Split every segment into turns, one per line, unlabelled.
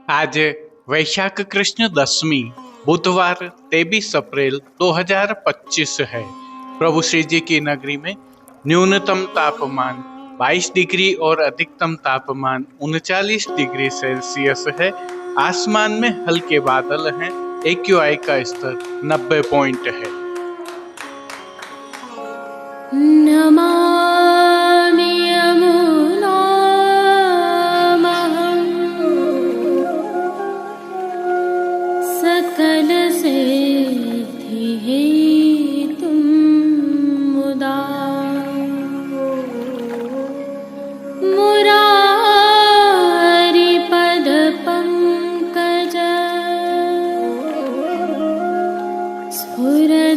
आज वैशाख कृष्ण दशमी बुधवार 23 अप्रैल 2025 है। प्रभु श्री जी की नगरी में न्यूनतम तापमान 22 डिग्री और अधिकतम तापमान 39 डिग्री सेल्सियस है। आसमान में हल्के बादल हैं। AQI का स्तर 90 पॉइंट है।
नमामि यमुनामहं सकलसिद्धिहेतुं मुदा मुरारिपदपङ्कज स्फुरद्वन्दरे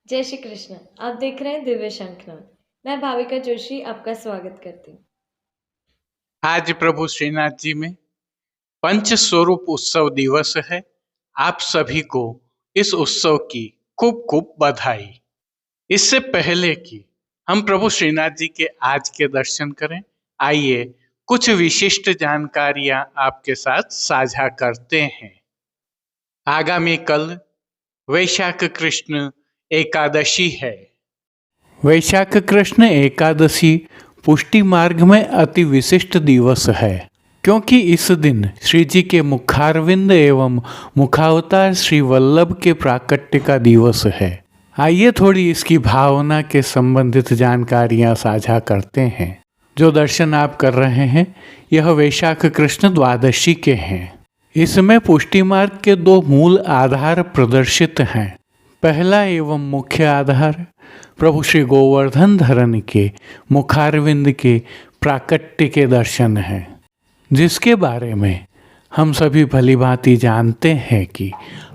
जय श्री कृष्ण। आप देख रहे हैं दिव्य शंखनाद। मैं भाविका जोशी आपका स्वागत करती हूँ।
आज प्रभु श्रीनाथ जी में पंच स्वरूप उत्सव दिवस है। आप सभी को इस उत्सव की खूब खूब बधाई। इससे पहले कि हम प्रभु श्रीनाथ जी के आज के दर्शन करें, आइए कुछ विशिष्ट जानकारियां आपके साथ साझा करते हैं। आगामी कल वैशाख कृष्ण एकादशी है। वैशाख कृष्ण एकादशी पुष्टि मार्ग में अति विशिष्ट दिवस है, क्योंकि इस दिन श्री जी के मुखारविंद एवं मुखावतार श्री वल्लभ के प्राकट्य का दिवस है। आइए थोड़ी इसकी भावना के संबंधित जानकारियां साझा करते हैं। जो दर्शन आप कर रहे हैं यह वैशाख कृष्ण द्वादशी के हैं। इसमें पुष्टि मार्ग के दो मूल आधार प्रदर्शित हैं। पहला एवं मुख्य आधार प्रभु श्री गोवर्धन धरन के मुखारविंद के प्राकट्य के दर्शन है, जिसके बारे में हम सभी भलीभांति जानते हैं कि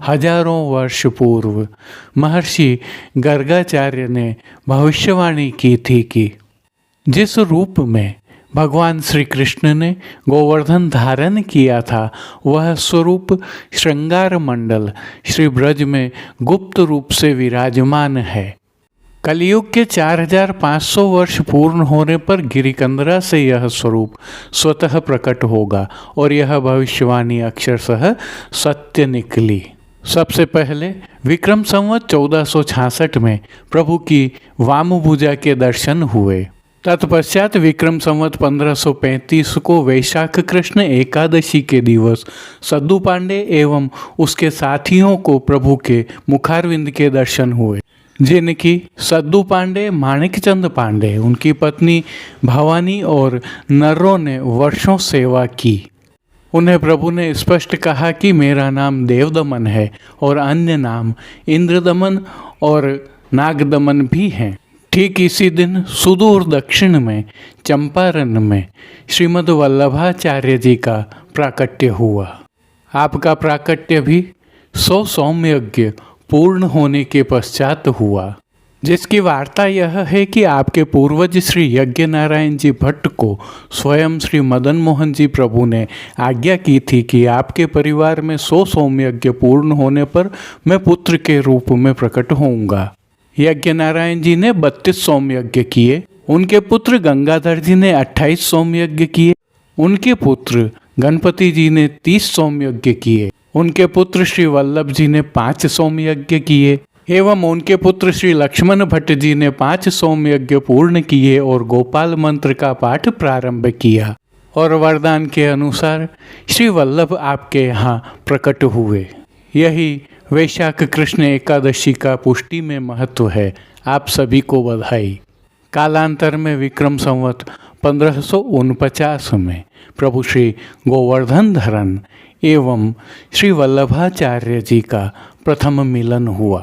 हजारों वर्ष पूर्व महर्षि गर्गाचार्य ने भविष्यवाणी की थी कि जिस रूप में भगवान श्री कृष्ण ने गोवर्धन धारण किया था, वह स्वरूप श्रृंगार मंडल श्री ब्रज में गुप्त रूप से विराजमान है। कलयुग के 4500 वर्ष पूर्ण होने पर गिरिकंदरा से यह स्वरूप स्वतः प्रकट होगा और यह भविष्यवाणी अक्षरशः सत्य निकली। सबसे पहले विक्रम संवत 1466 में प्रभु की वामभुजा के दर्शन हुए। तत्पश्चात विक्रम संवत 1535 को वैशाख कृष्ण एकादशी के दिवस सद्दू पांडे एवं उसके साथियों को प्रभु के मुखारविंद के दर्शन हुए, जिनकी सद्दू पांडे, माणिकचंद पांडे, उनकी पत्नी भवानी और नर्रों ने वर्षों सेवा की। उन्हें प्रभु ने स्पष्ट कहा कि मेरा नाम देवदमन है और अन्य नाम इंद्रदमन और नागदमन भी हैं। ठीक इसी दिन सुदूर दक्षिण में चंपारण में श्रीमद् वल्लभाचार्य जी का प्राकट्य हुआ। आपका प्राकट्य भी 100 सौम्यज्ञ पूर्ण होने के पश्चात हुआ, जिसकी वार्ता यह है कि आपके पूर्वज श्री यज्ञ नारायण जी भट्ट को स्वयं श्री मदन मोहन जी प्रभु ने आज्ञा की थी कि आपके परिवार में 100 सौम्यज्ञ पूर्ण होने पर मैं पुत्र के रूप में प्रकट होऊंगा। यज्ञ नारायण जी ने 32 सौम्यज्ञ किए। उनके पुत्र गंगाधर जी ने 28 सौम्यज्ञ किए। उनके पुत्र गणपति जी ने 30 सौम्यज्ञ किए। उनके पुत्र श्री वल्लभ जी ने 5 सौम्यज्ञ किए एवं उनके पुत्र श्री लक्ष्मण भट्ट जी ने 5 सौम्यज्ञ पूर्ण किए और गोपाल मंत्र का पाठ प्रारंभ किया और वरदान के अनुसार श्री वल्लभ आपके यहाँ प्रकट हुए। यही वैशाख कृष्ण एकादशी का पुष्टि में महत्व है। आप सभी को बधाई। कालांतर में विक्रम संवत 1549 में प्रभु श्री गोवर्धन धरन एवं श्री वल्लभाचार्य जी का प्रथम मिलन हुआ।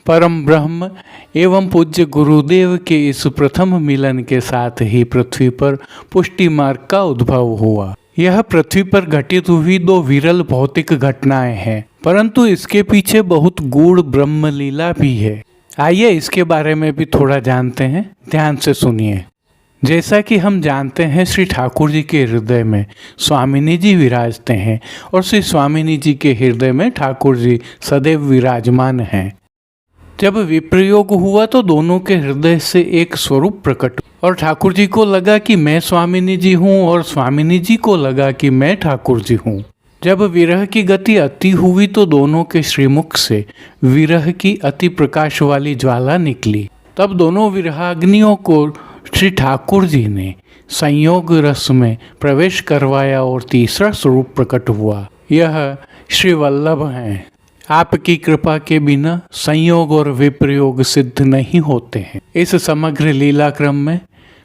परम ब्रह्म एवं पूज्य गुरुदेव के इस प्रथम मिलन के साथ ही पृथ्वी पर पुष्टि मार्ग का उद्भव हुआ। यह पृथ्वी पर घटित हुई दो विरल भौतिक घटनाएं हैं, परंतु इसके पीछे बहुत गूढ़ ब्रह्म लीला भी है। आइए इसके बारे में भी थोड़ा जानते हैं। ध्यान से सुनिए। जैसा कि हम जानते हैं, श्री ठाकुर जी के हृदय में स्वामिनी जी विराजते हैं और श्री स्वामिनी जी के हृदय में ठाकुर जी सदैव विराजमान हैं। जब विप्रयोग हुआ तो दोनों के हृदय से एक स्वरूप प्रकट और ठाकुर जी को लगा कि मैं स्वामिनी जी हूँ और स्वामिनी जी को लगा कि मैं ठाकुर जी हूँ। जब विरह की गति अति हुई तो दोनों के श्रीमुख से विरह की अति प्रकाश वाली ज्वाला निकली। तब दोनों विरहाग्नियों को श्री ठाकुर जी ने संयोग रस में प्रवेश करवाया और तीसरा स्वरूप प्रकट हुआ। यह श्री वल्लभ हैं। आपकी कृपा के बिना संयोग और विप्रयोग सिद्ध नहीं होते हैं। इस समग्र लीला क्रम में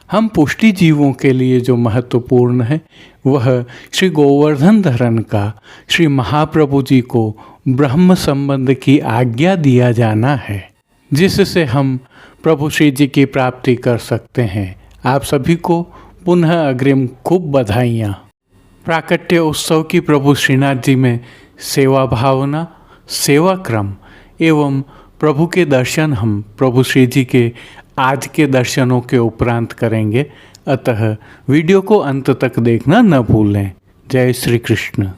हम पुष्टि जीवों के लिए जो महत्वपूर्ण है वह श्री गोवर्धन धरन का श्री महाप्रभु जी को ब्रह्म संबंध की आज्ञा दिया जाना है, जिससे हम प्रभु श्री जी की प्राप्ति कर सकते हैं। आप सभी को पुनः अग्रिम खूब बधाइयाँ। प्राकट्य उत्सव की प्रभु श्रीनाथ जी में सेवा भावना, सेवा क्रम एवं प्रभु के दर्शन हम प्रभु श्री जी के आज के दर्शनों के उपरांत करेंगे, अतः वीडियो को अंत तक देखना न भूलें। जय श्री कृष्ण।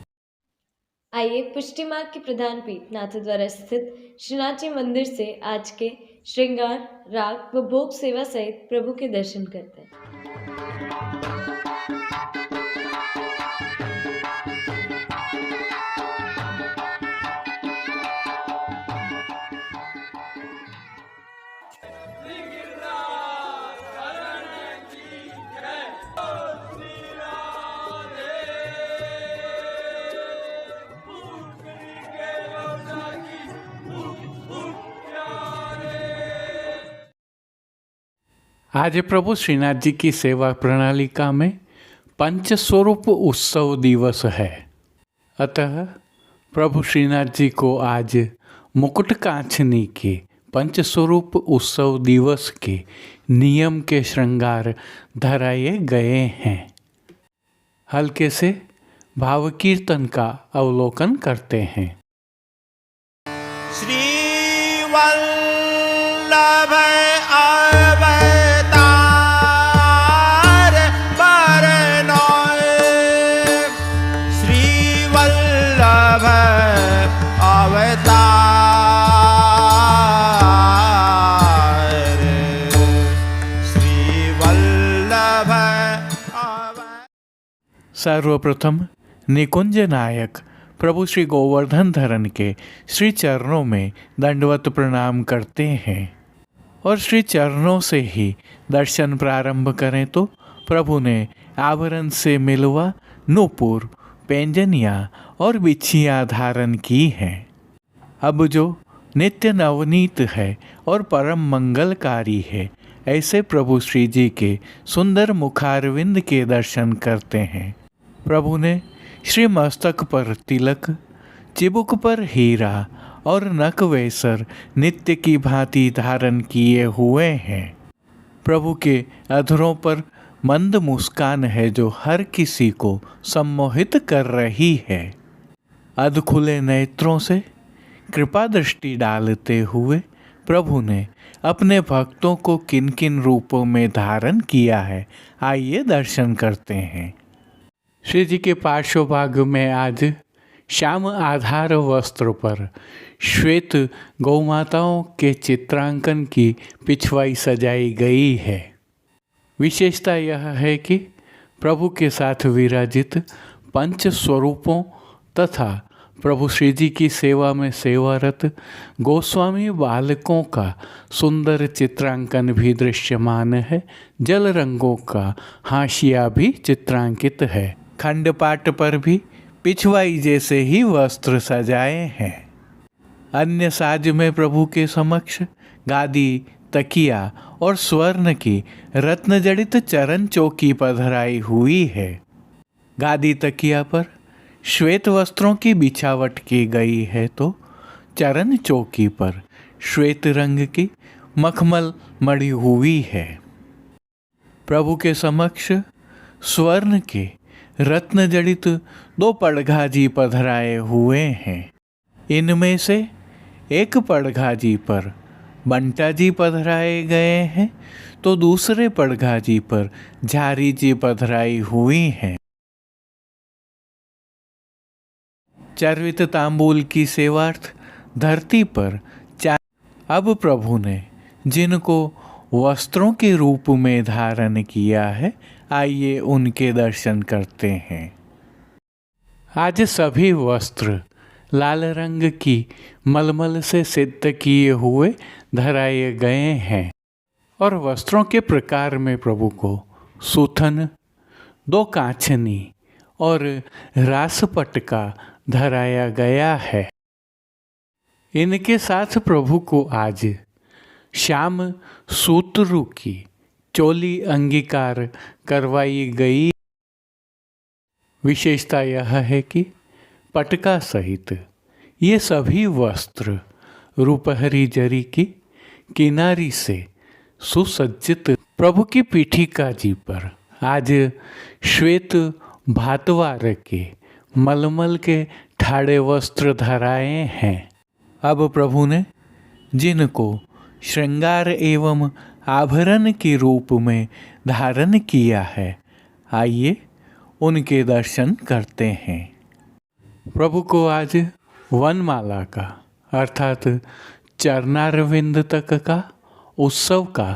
आइए पुष्टि मार्ग के प्रधान पीठ नाथद्वारा स्थित श्रीनाथ जी मंदिर से आज के श्रृंगार, राग व भोग सेवा सहित प्रभु के दर्शन करते हैं।
आज प्रभु श्रीनाथ जी की सेवा प्रणालिका में पंच स्वरूप उत्सव दिवस है, अतः प्रभु श्रीनाथ जी को आज मुकुट कांचनी के पंच स्वरूप उत्सव दिवस के नियम के श्रृंगार धराए गए हैं। हल्के से भाव कीर्तन का अवलोकन करते हैं।
श्री वल्लभ
सर्वप्रथम निकुंज नायक प्रभु श्री गोवर्धन धरन के श्री चरणों में दंडवत प्रणाम करते हैं और श्री चरणों से ही दर्शन प्रारंभ करें तो प्रभु ने आवरण से मिलवा नूपुर, पैंजनियाँ और बिछियाँ धारण की हैं। अब जो नित्य नवनीत है और परम मंगलकारी है, ऐसे प्रभु श्री जी के सुंदर मुखारविंद के दर्शन करते हैं। प्रभु ने श्री मस्तक पर तिलक, चिबुक पर हीरा और नक वेसर नित्य की भांति धारण किए हुए हैं। प्रभु के अधरों पर मंद मुस्कान है जो हर किसी को सम्मोहित कर रही है। अध खुले नेत्रों से कृपा दृष्टि डालते हुए प्रभु ने अपने भक्तों को किन किन रूपों में धारण किया है, आइए दर्शन करते हैं। श्री जी के पार्श्व भाग में आज श्याम आधार वस्त्र पर श्वेत गौमाताओं के चित्रांकन की पिछवाई सजाई गई है। विशेषता यह है कि प्रभु के साथ विराजित पंच स्वरूपों तथा प्रभु श्री जी की सेवा में सेवारत गोस्वामी बालकों का सुंदर चित्रांकन भी दृश्यमान है। जल रंगों का हाशिया भी चित्रांकित है। खंडपाट पर भी पिछवाई जैसे ही वस्त्र सजाए हैं। अन्य साज में प्रभु के समक्ष गादी, तकिया और स्वर्ण की रत्न जड़ित चरण चौकी पधराई हुई है। गादी तकिया पर श्वेत वस्त्रों की बिछावट की गई है तो चरण चौकी पर श्वेत रंग की मखमल मढ़ी हुई है। प्रभु के समक्ष स्वर्ण के रत्न जड़ित दो पड़घाजी पधराए हुए हैं। इनमें से एक पड़घाजी पर बंटा जी पधराए गए हैं तो दूसरे पड़घाजी पर झारी जी पधराई हुई हैं। चर्वित तांबूल की सेवार्थ धरती पर अब प्रभु ने जिनको वस्त्रों के रूप में धारण किया है, आइए उनके दर्शन करते हैं। आज सभी वस्त्र लाल रंग की मलमल से सिद्ध किए हुए धराए गए हैं और वस्त्रों के प्रकार में प्रभु को सूथन, 2 कांचनी और रासपट का धराया गया है। इनके साथ प्रभु को आज श्याम सूत्रु की चोली अंगीकार करवाई गई। विशेषता यह है कि पटका सहित ये सभी वस्त्र रूपहरी जरी की किनारी से सुसज्जित प्रभु की पीठिका जी पर आज श्वेत भातवार के मलमल के ठाड़े वस्त्र धराए हैं। अब प्रभु ने जिनको श्रृंगार एवं आभरण के रूप में धारण किया है, आइए उनके दर्शन करते हैं। प्रभु को आज वनमाला का अर्थात चरणारविंद तक का उत्सव का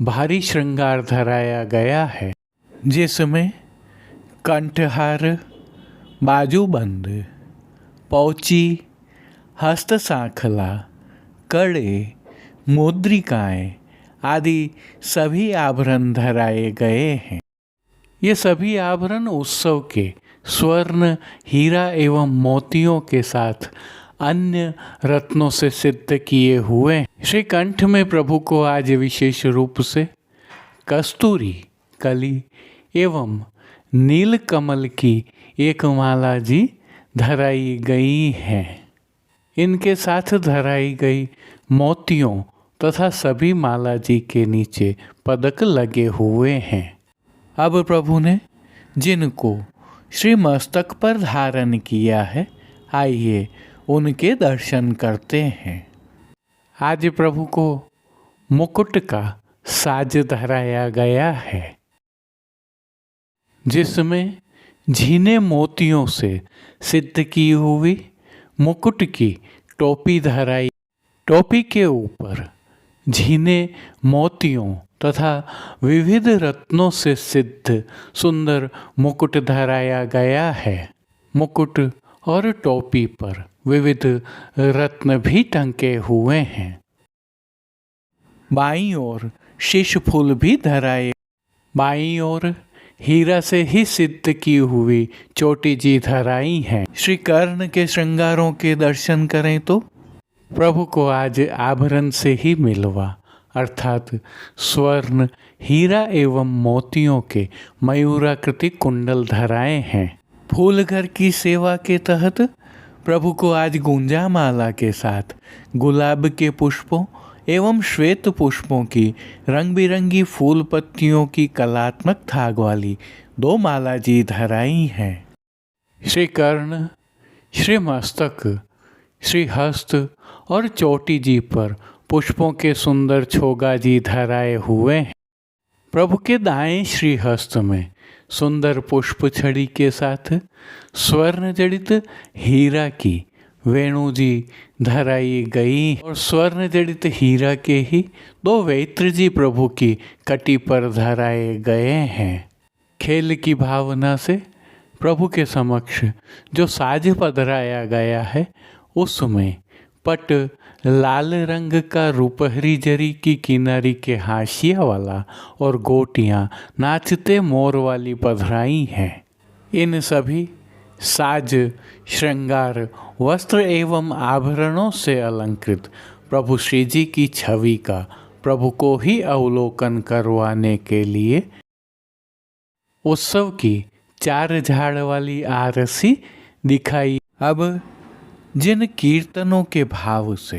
भारी श्रृंगार धराया गया है, जिसमें कंठहार, बाजूबंद, पौची, हस्त सांखला, कड़े, मुद्रिकाएं आदि सभी आभरण धराए गए हैं। ये सभी आभरण उत्सव के स्वर्ण, हीरा एवं मोतियों के साथ अन्य रत्नों से सिद्ध किए हुए हैं। श्री कंठ में प्रभु को आज विशेष रूप से कस्तूरी, कली एवं नील कमल की एक माला जी धराई गई है। इनके साथ धराई गई मोतियों तथा सभी माला जी के नीचे पदक लगे हुए हैं। अब प्रभु ने जिनको श्री मस्तक पर धारण किया है, आइए उनके दर्शन करते हैं। आज प्रभु को मुकुट का साज धराया गया है, जिसमें झीने मोतियों से सिद्ध की हुई मुकुट की टोपी धराई। टोपी के ऊपर झीने मोतियों तथा विविध रत्नों से सिद्ध सुंदर मुकुट धराया गया है। मुकुट और टोपी पर विविध रत्न भी टंके हुए हैं। बाईं ओर शीश फूल भी धराए। बाईं ओर हीरा से ही सिद्ध की हुई चोटी जी धराई हैं। श्री कर्ण के श्रृंगारों के दर्शन करें तो प्रभु को आज आभरण से ही मिलवा अर्थात स्वर्ण, हीरा एवं मोतियों के मयूराकृति कुंडल धराए हैं। फूल घर की सेवा के तहत प्रभु को आज गुंजा माला के साथ गुलाब के पुष्पों एवं श्वेत पुष्पों की रंग बिरंगी फूल पत्तियों की कलात्मक थाग वाली 2 माला जी धराई हैं। श्री कर्ण, श्री मस्तक, श्री हस्त और चोटी जी पर पुष्पों के सुंदर छोगा जी धराए हुए हैं। प्रभु के दाएं श्री हस्त में सुंदर पुष्प छड़ी के साथ स्वर्ण जड़ित हीरा की वेणु जी धराई गई और स्वर्ण जड़ित हीरा के ही 2 वेत्र जी प्रभु की कटी पर धराए गए हैं। खेल की भावना से प्रभु के समक्ष जो साज पधराया गया है, उसमें पट लाल रंग का रूपहरी जरी की किनारी के हाशिया वाला और गोटियां नाचते मोर वाली पधराई हैं। इन सभी साज, श्रृंगार, वस्त्र एवं आभरणों से अलंकृत प्रभु श्री जी की छवि का प्रभु को ही अवलोकन करवाने के लिए उत्सव की 4 झाड़ वाली आरसी दिखाई। अब जिन कीर्तनों के भाव से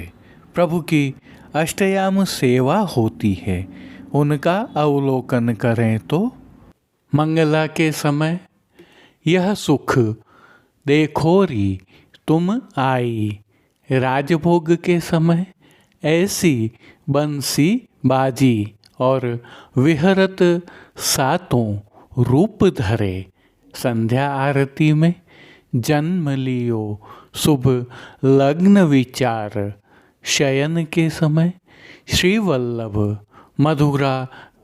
प्रभु की अष्टयाम सेवा होती है, उनका अवलोकन करें तो मंगला के समय यह सुख देखो री तुम आई, राजभोग के समय ऐसी बंसी बाजी और विहरत सातों रूप धरे। संध्या आरती में जन्म लियो शुभ लग्न विचार। शयन के समय श्री वल्लभ मधुरा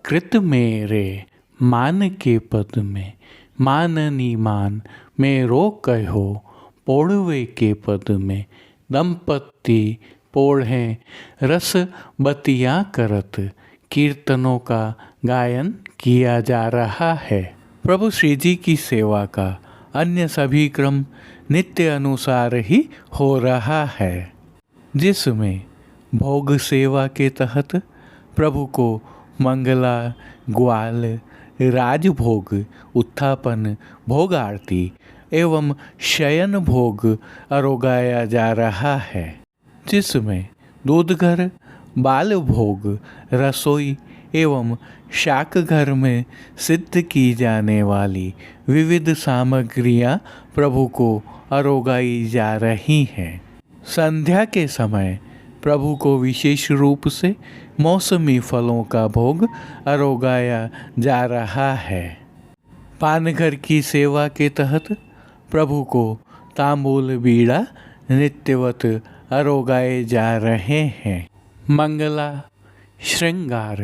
कृत मेरे। मान के पद में माननी मान मेरो कहो। पोड़वे के पद में दंपति पोढ़ें रस बतियाँ करत। कीर्तनों का गायन किया जा रहा है। प्रभु श्री जी की सेवा का अन्य सभी क्रम नित्य अनुसार ही हो रहा है, जिसमें भोग सेवा के तहत प्रभु को मंगला, ग्वाल, राजभोग, उत्थापन, भोग आरती एवं शयन भोग अरोगाया जा रहा है, जिसमें दूधघर, बाल भोग, रसोई एवं शाक घर में सिद्ध की जाने वाली विविध सामग्रियां प्रभु को अरोगाई जा रही हैं। संध्या के समय प्रभु को विशेष रूप से मौसमी फलों का भोग अरोगाया जा रहा है। पानघर की सेवा के तहत प्रभु को तांबूल बीड़ा नित्यवत अरोगाए जा रहे हैं। मंगला, श्रृंगार,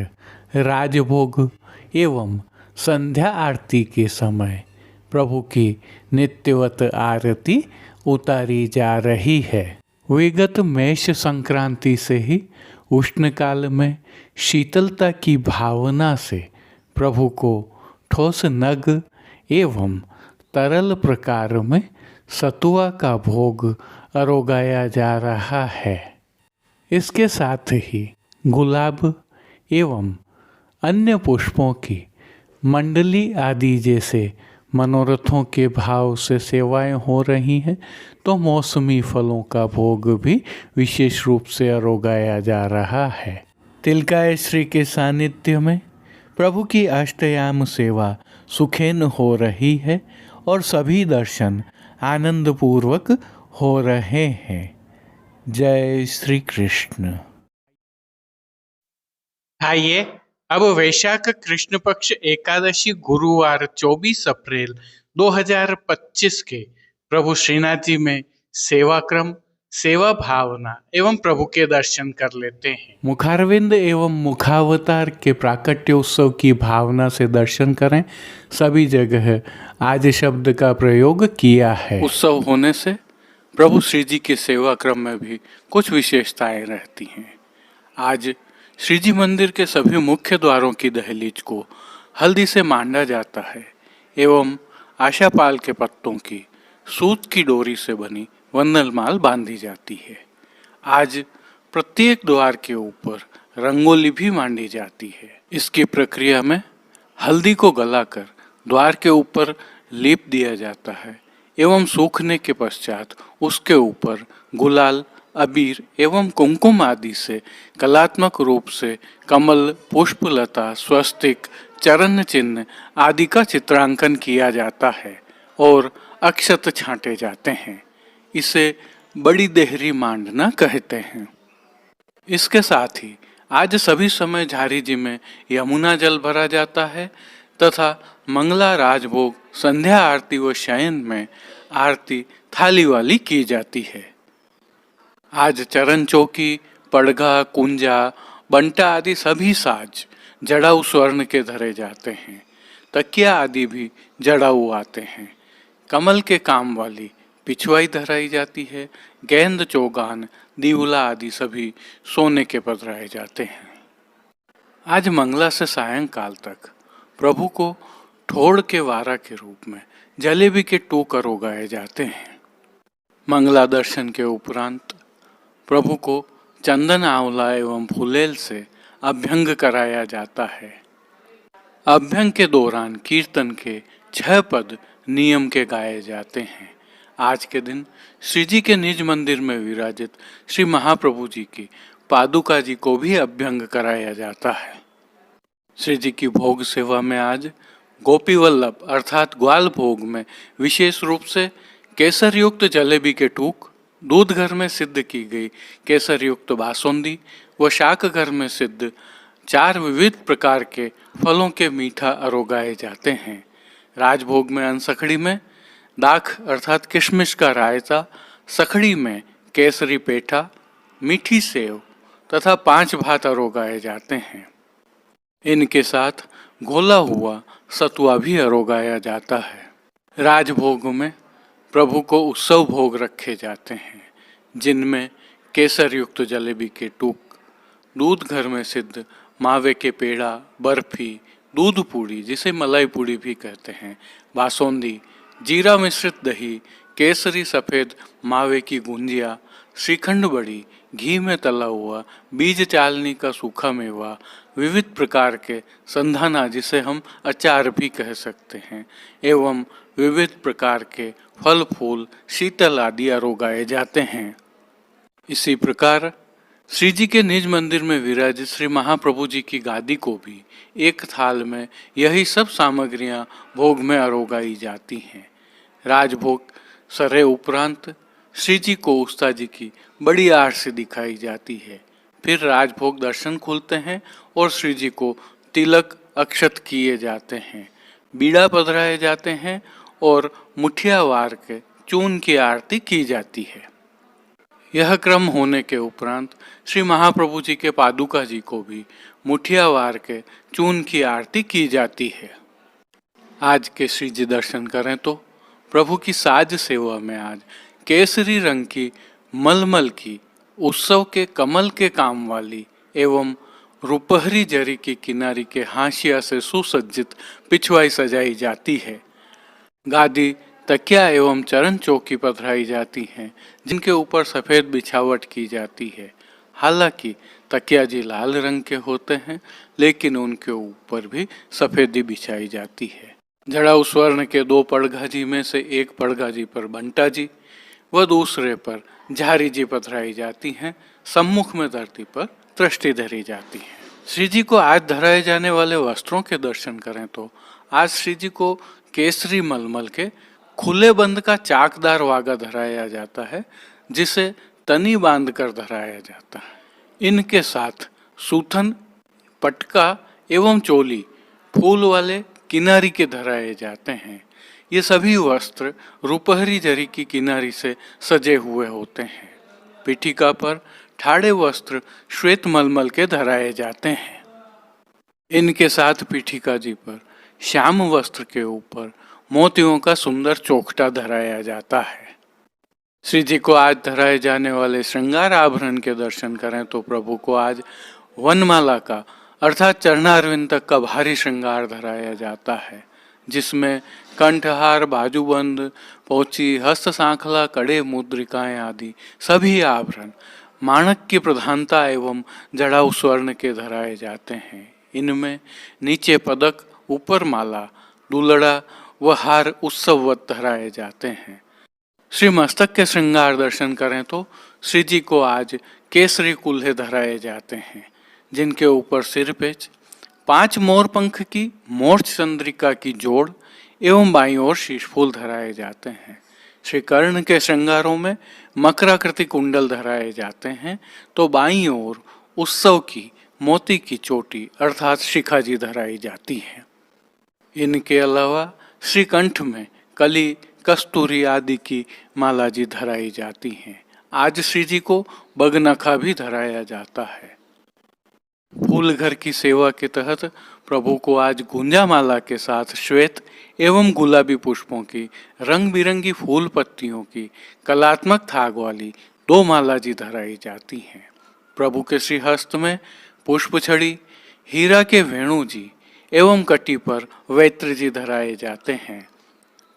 राजभोग एवं संध्या आरती के समय प्रभु की नित्यवत आरती उतारी जा रही है। विगत मेष संक्रांति से ही उष्ण काल में शीतलता की भावना से प्रभु को ठोस नग एवं तरल प्रकार में सतुआ का भोग अरोगाया जा रहा है। इसके साथ ही गुलाब एवं अन्य पुष्पों की मंडली आदि जैसे मनोरथों के भाव से सेवाएं हो रही हैं, तो मौसमी फलों का भोग भी विशेष रूप से अरोगाया जा रहा है। तिलकाय श्री के सानिध्य में प्रभु की अष्टयाम सेवा सुखेन हो रही है और सभी दर्शन आनंद पूर्वक हो रहे हैं। जय श्री कृष्ण। आइए अब वैशाख कृष्ण पक्ष एकादशी गुरुवार 24 अप्रैल 2025 के प्रभु श्रीनाथ जी में सेवा क्रम, सेवा भावना एवं प्रभु के दर्शन कर लेते हैं। मुखारविंद एवं मुखावतार के प्राकट्योत्सव की भावना से दर्शन करें। सभी जगह आज शब्द का प्रयोग किया है। उत्सव होने से प्रभु श्री जी के सेवा क्रम में भी कुछ विशेषताएं रहती हैं। आज श्री जी मंदिर के सभी मुख्य द्वारों की दहलीज को हल्दी से मांडा जाता है एवं आशापाल के पत्तों की सूत की डोरी से बनी वंदनमाल बांधी जाती है। आज प्रत्येक द्वार के ऊपर रंगोली भी मांडी जाती है। इसकी प्रक्रिया में हल्दी को गलाकर द्वार के ऊपर लेप दिया जाता है एवं सूखने के पश्चात उसके ऊपर गुलाल, अबीर एवं कुमकुम आदि से कलात्मक रूप से कमल, पुष्पलता, स्वस्तिक, चरण चिन्ह आदि का चित्रांकन किया जाता है और अक्षत छांटे जाते हैं। इसे बड़ी देहरी मांडना कहते हैं। इसके साथ ही आज सभी समय झारी जी में यमुना जल भरा जाता है तथा मंगला, राजभोग, संध्या आरती व शयन में आरती थाली वाली की जाती है। आज चरण चौकी, पड़गा, कुंजा, बंटा आदि सभी साज जड़ाऊ स्वर्ण के धरे जाते हैं। तकिया आदि भी जड़ाऊ आते हैं। कमल के काम वाली पिछवाई धराई जाती है। गेंद, चौगान, दीवला आदि सभी सोने के पधराए जाते हैं। आज मंगला से सायंकाल तक प्रभु को ठोड़ के वारा के रूप में जलेबी के टोकर उगाए जाते हैं। मंगला दर्शन के उपरांत प्रभु को चंदन, आंवला एवं फुलेल से अभ्यंग कराया जाता है। अभ्यंग के दौरान कीर्तन के 6 पद नियम के गाए जाते हैं। आज के दिन श्री जी के निज मंदिर में विराजित श्री महाप्रभु जी की पादुका जी को भी अभ्यंग कराया जाता है। श्री जी की भोग सेवा में आज गोपी वल्लभ अर्थात ग्वाल भोग में विशेष रूप से केसर युक्त जलेबी के टूक, दूध घर में सिद्ध की गई केसर युक्त बासुंदी व शाक घर में सिद्ध 4 विविध प्रकार के फलों के मीठा अरोगाए जाते हैं। राजभोग में अनसखड़ी में दाख अर्थात किशमिश का रायता, सखड़ी में केसरी पेठा, मीठी सेव तथा 5 भात अरोगाए जाते हैं। इनके साथ घोला हुआ सतुआ भी अरोगाया जाता है। राजभोग में प्रभु को उत्सव भोग रखे जाते हैं, जिनमें केसर युक्त जलेबी के टूक, दूध घर में सिद्ध मावे के पेड़ा, बर्फी, दूध पूड़ी जिसे मलाई पूड़ी भी कहते हैं, बासोंदी, जीरा मिश्रित दही, केसरी सफ़ेद मावे की गुंजिया, श्रीखंड बड़ी, घी में तला हुआ, बीज चालनी का सूखा मेवा, विविध प्रकार के संधाना जिसे हम अचार भी कह सकते हैं, एवं विविध प्रकार के फल फूल शीतल आदि अरोगाए जाते हैं। इसी प्रकार श्री जी के निज मंदिर में विराजित श्री महाप्रभु जी की गादी को भी एक थाल में यही सब सामग्रियां भोग में अरोगाई जाती हैं। राजभोग सरे उपरांत श्री जी को उस्ता जी की बड़ी आरती दिखाई जाती है। फिर राजभोग दर्शन खुलते हैं और श्री जी को तिलक अक्षत किए जाते हैं, बीड़ा पधराए जाते हैं और मुठिया वार के चून की आरती की जाती है। यह क्रम होने के उपरांत श्री महाप्रभु जी के पादुका जी को भी मुठिया वार के चून की आरती की जाती है। आज के श्री जी दर्शन करें तो प्रभु की साज सेवा में आज केसरी रंग की मलमल की उत्सव के कमल के काम वाली एवं रुपहरी जरी की किनारी के हाशिया से सुसज्जित पिछवाई सजाई जाती है। गादी, तकिया एवं चरण चौकी पधराई जाती हैं, जिनके ऊपर सफ़ेद बिछावट की जाती है। हालांकि तकिया जी लाल रंग के होते हैं, लेकिन उनके ऊपर भी सफ़ेदी बिछाई जाती है। जड़ाऊ स्वर्ण के 2 पड़घा जी में से एक पड़घा जी पर बंटा जी व दूसरे पर झारी जी पधराई जाती हैं। सम्मुख में धरती पर दृष्टि धरी जाती है। श्री जी को आज धराए जाने वाले वस्त्रों के दर्शन करें तो आज श्री जी को केसरी मलमल के खुले बंद का चाकदार वागा धराया जाता है, जिसे तनी बांध कर धराया जाता है। इनके साथ सूथन, पटका एवं चोली फूल वाले किनारी के धराए जाते हैं। ये सभी वस्त्र रुपहरी जरी की किनारी से सजे हुए होते हैं। पीठिका पर ठाड़े वस्त्र श्वेत मलमल के धराए जाते हैं। इनके साथ पीठिका जी पर श्याम वस्त्र के ऊपर मोतियों का सुंदर चोखटा धराया जाता है। श्री जी को आज धराए जाने वाले श्रृंगार आभरण के दर्शन करें तो प्रभु को आज वनमाला का अर्थात चरणारविंद तक का भारी श्रृंगार धराया जाता है, जिसमें कंठहार, बाजूबंद, पोची, हस्त सांखला, कड़े, मुद्रिकाएं आदि सभी आभरण माणक की प्रधानता एवं जड़ाऊ स्वर्ण के धराए जाते हैं। इनमें नीचे पदक, ऊपर माला, दुलड़ा व हार उत्सववत धराए जाते हैं। श्री मस्तक के श्रृंगार दर्शन करें तो श्री जी को आज केसरी कुल्हे धराए जाते हैं, जिनके ऊपर सिर पेच, 5 मोर पंख की मोर्च चंद्रिका की जोड़ एवं बाईं ओर शीशफूल धराए जाते हैं। श्री कर्ण के श्रृंगारों में मकराकृति कुंडल धराए जाते हैं, तो बाईं ओर उत्सव की मोती की चोटी अर्थात शिखा जी धराई जाती है। इनके अलावा श्री कंठ में कली, कस्तूरी आदि की माला जी धराई जाती हैं। आज श्री जी को बगनखा भी धराया जाता है। फूल घर की सेवा के तहत प्रभु को आज गुंजा माला के साथ श्वेत एवं गुलाबी पुष्पों की रंग बिरंगी फूल पत्तियों की कलात्मक थाग वाली 2 माला जी धराई जाती हैं। प्रभु के श्री हस्त में पुष्प छड़ी, हीरा के वेणु जी एवं कटी पर वैत्र जी धराए जाते हैं।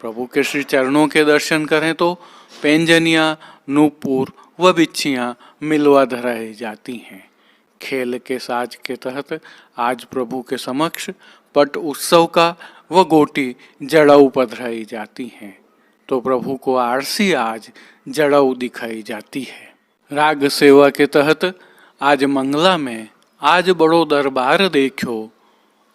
प्रभु के श्री चरणों के दर्शन करें तो पेंजनिया, नूपुर व बिच्छियाँ मिलवा धराई जाती हैं। खेल के साज के तहत आज प्रभु के समक्ष पट उत्सव का व गोटी जड़ाऊ पधराई जाती हैं, तो प्रभु को आरसी आज जड़ाऊ दिखाई जाती है। राग सेवा के तहत आज मंगला में आज बड़ो दरबार देखो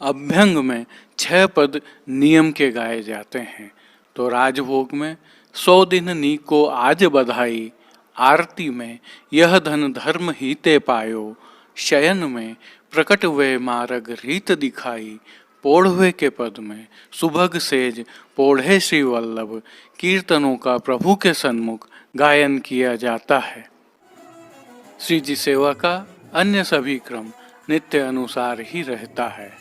अभ्यंग में 6 पद नियम के गाए जाते हैं, तो राजभोग में 100 दिन नी को आज बधाई, आरती में यह धन धर्म ही ते पायो, शयन में प्रकट वे मार्ग रीत दिखाई, पोढ़वे के पद में सुभग सेज पोढ़े श्री वल्लभ। कीर्तनों का प्रभु के सन्मुख गायन किया जाता है। श्री जी सेवा का अन्य सभी क्रम नित्य अनुसार ही रहता है।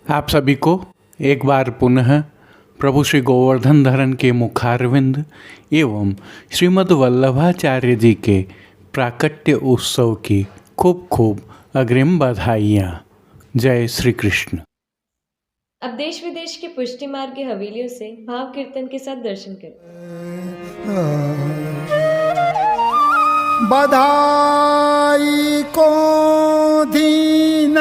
आप सभी को एक बार पुनः प्रभु श्री गोवर्धन धरन के मुखारविंद एवं श्रीमद् वल्लभाचार्य जी के प्राकट्य उत्सव की खूब खूब अग्रिम बधाइयाँ। जय श्री कृष्ण।
अब देश विदेश के पुष्टि मार्ग की हवेलियों से भाव कीर्तन के साथ दर्शन करें।
बधाई को दीन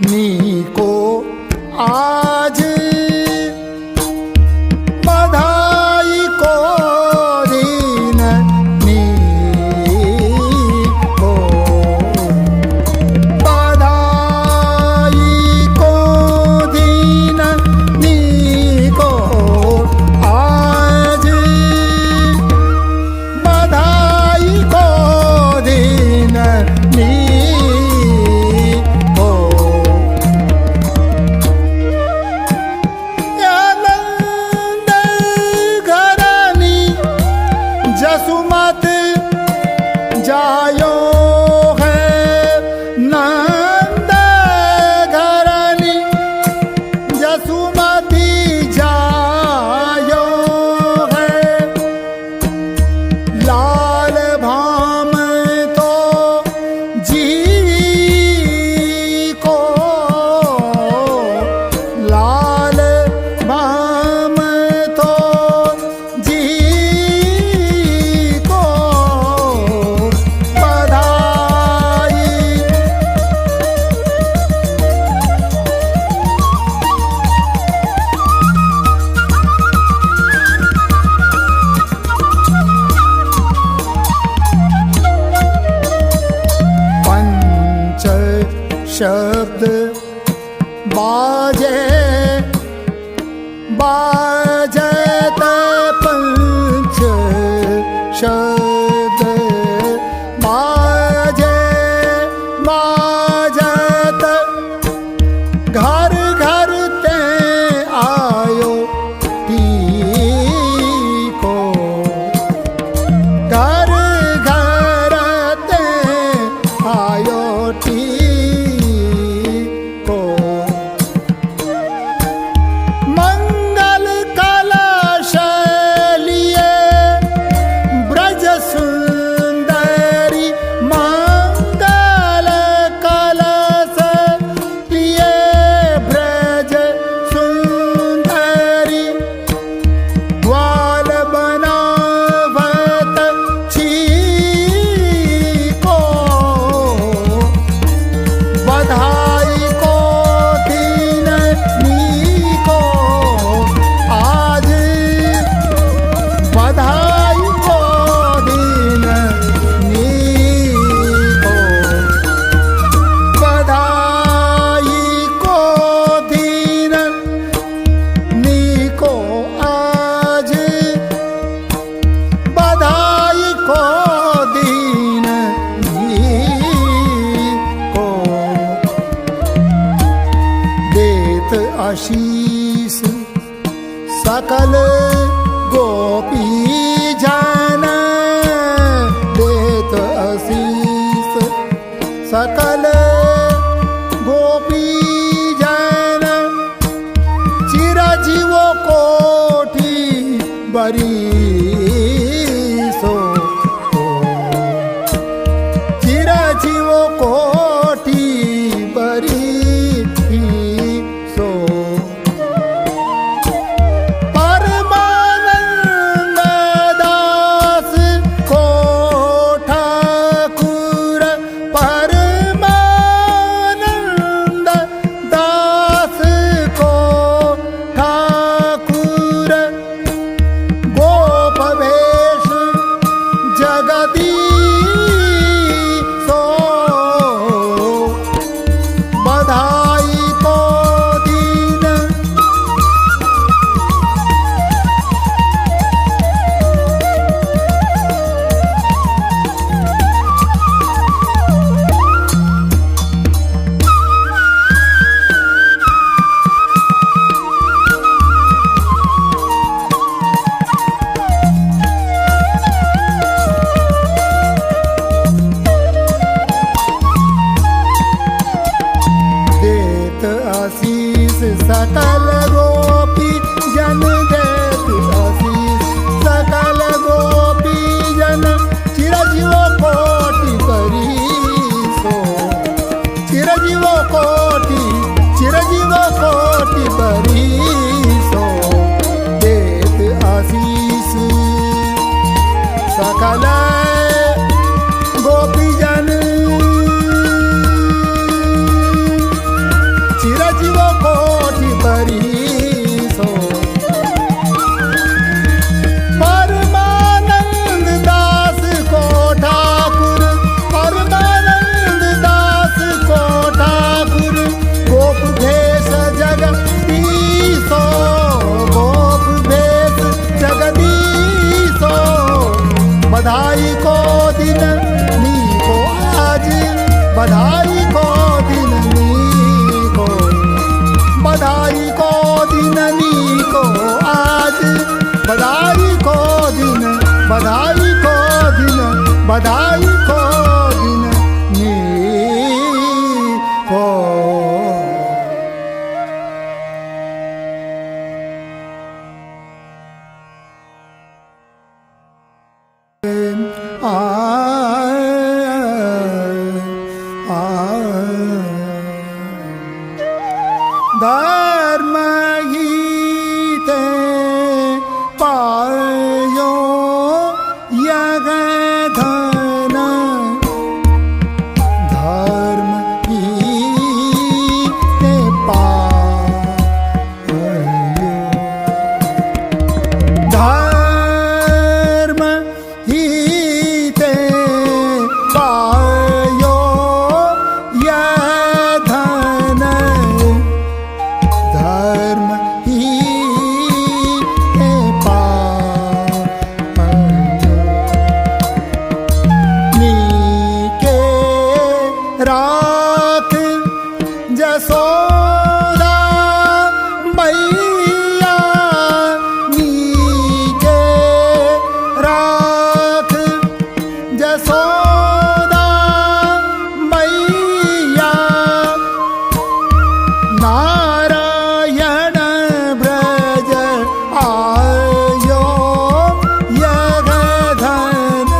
नीको आज, बधाई को दीन नीको, बधाई को दीन नीको आज, बधाई को दीन नीको। आनंद घरानी जसुमत जायो है, नंद घरानी जसुमती जायो है, लाल भाम तो जी को, लाल भाम तो जी को बधाई। पंच शब्द बाजे बाजत, पंच शब्द बाजे बाजत, घर घर ते आयो टीको, घर घर ते आयो टीको। मंगल कलश लिए ब्रज सुंदरी, मंगल कलश लिए ब्रज सुंदरी, ग्वाल बनावत छीको, बधाई को दीन नीको आज, बधाई को दीन नीको, बधाई को दीन नीको आज, बधाई को दीन नीको। देत आशीष सकल गोपी जन, देत आशीष सकल गोपी जन, चिरजीवो कोटि बरीसो, चिरजीवो कोटि बरीसो। परमानंद दास को ठाकुर, परमानंद सकल गोपीजन चिरजीव कोटि परीसो परमानंद दास को ठाकुर परमानंद दास को ठाकुर गोप भेष जगदीशो गोप भेष जगदीशो बधाई को दिन नीको आज बधाई को दिन नीको बधाई को दिन नीको आज बधाई को दिन बधाई को दिन बधाई को दिन नीको धर्म गीते पायो यग धन धर्म गीते पायो धर्म गीते पायो यह धन धर्म ही पायो नीके राख जसोदा मैया नीके राख जसोदा मैया नारायण ब्रज आयो यग धन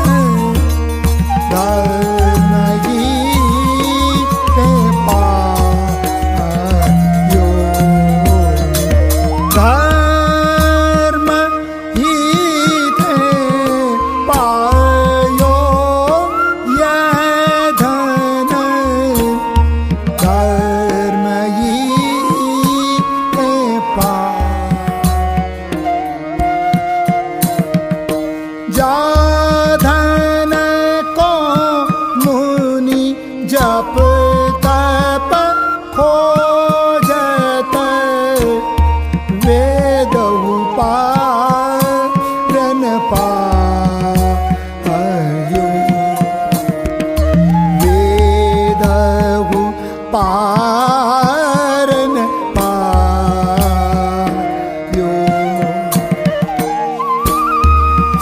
धर्म गीते पायो धर्म गीते पायो यह धन धर्म गीते जाधन को मुनि जप तप खोजत वेद पारन पायो वेद पारन पायो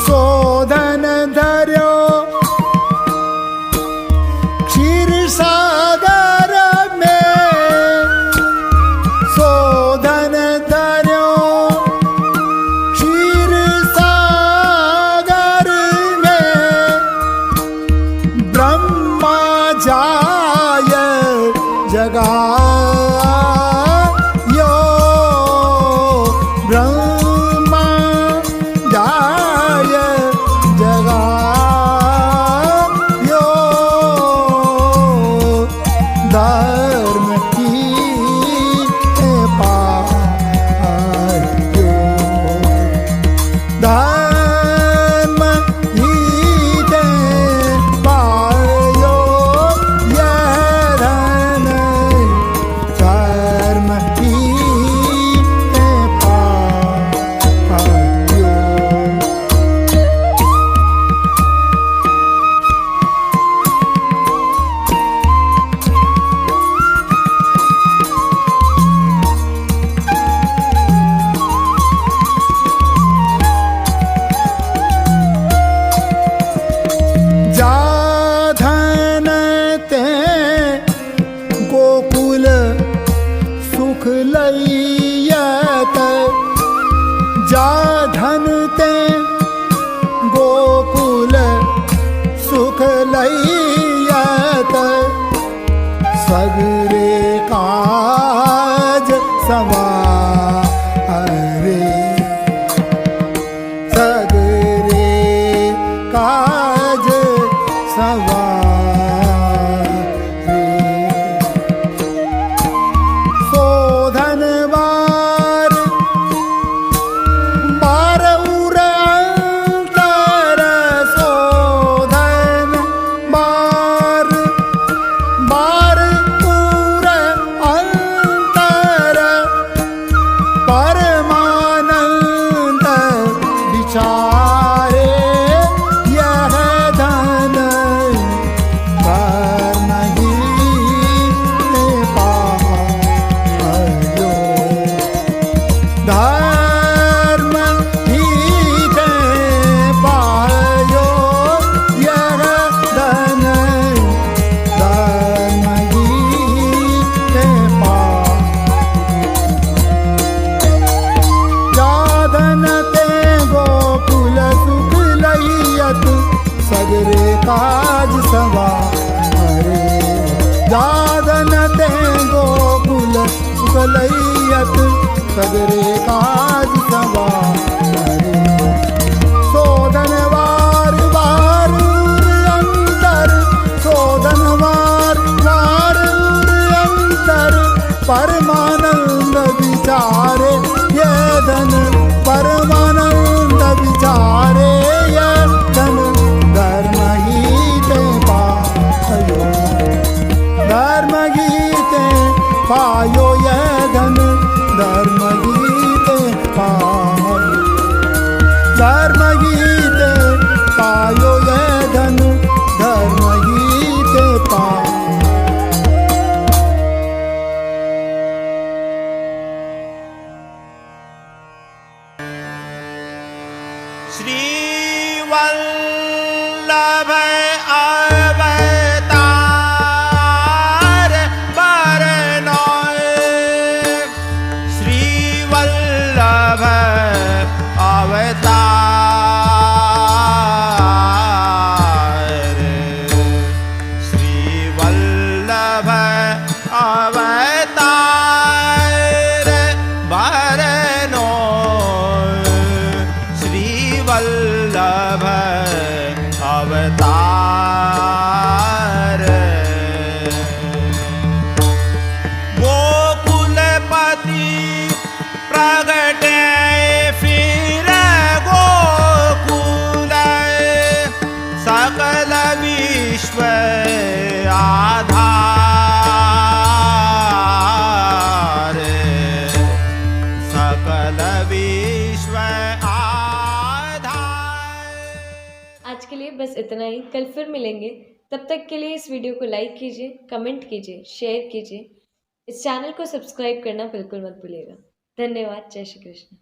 शोधन धर्यो क्षीर सागर में शोधन धर्यो क्षीर सागर में ब्रह्मा जाय जगायो ब्रह्मा जाय जगायो धर्म की पायो धर्म गीते पायो यह धन धर्म गीते पायो जाधन ते गोकुल सुख लैयत जाधन ते गोकुल सुख लैयत सगरे काज सवारे सगरे का काज सवारे जादन ते गोकुल सुखलैयत सगरे काज सवारे शोधन वार वार अंतर शोधन वार वार अंतर परमानंद विचारे ये धन परमानंद विचारे ये धन धर्म गीते पायो धर्म गीते पायो ये धन धर्म गीते पायो धर्म गीते पायो ये धन धर्म गीते पायो
श्रीवल्लभ अवतार बरनोय श्रीवल्लभ अवतार श्रीवल्लभ अवतार बरनोय श्रीवल्लभ अवतार गोकुलपति प्रगटे फिर गोकुल सकल विश्व आधार सकल विश्व
आज के लिए बस इतना ही। कल फिर मिलेंगे। तब तक के लिए इस वीडियो को लाइक कीजिए, कमेंट कीजिए, शेयर कीजिए। इस चैनल को सब्सक्राइब करना बिल्कुल मत भूलिएगा। धन्यवाद। जय श्री कृष्ण।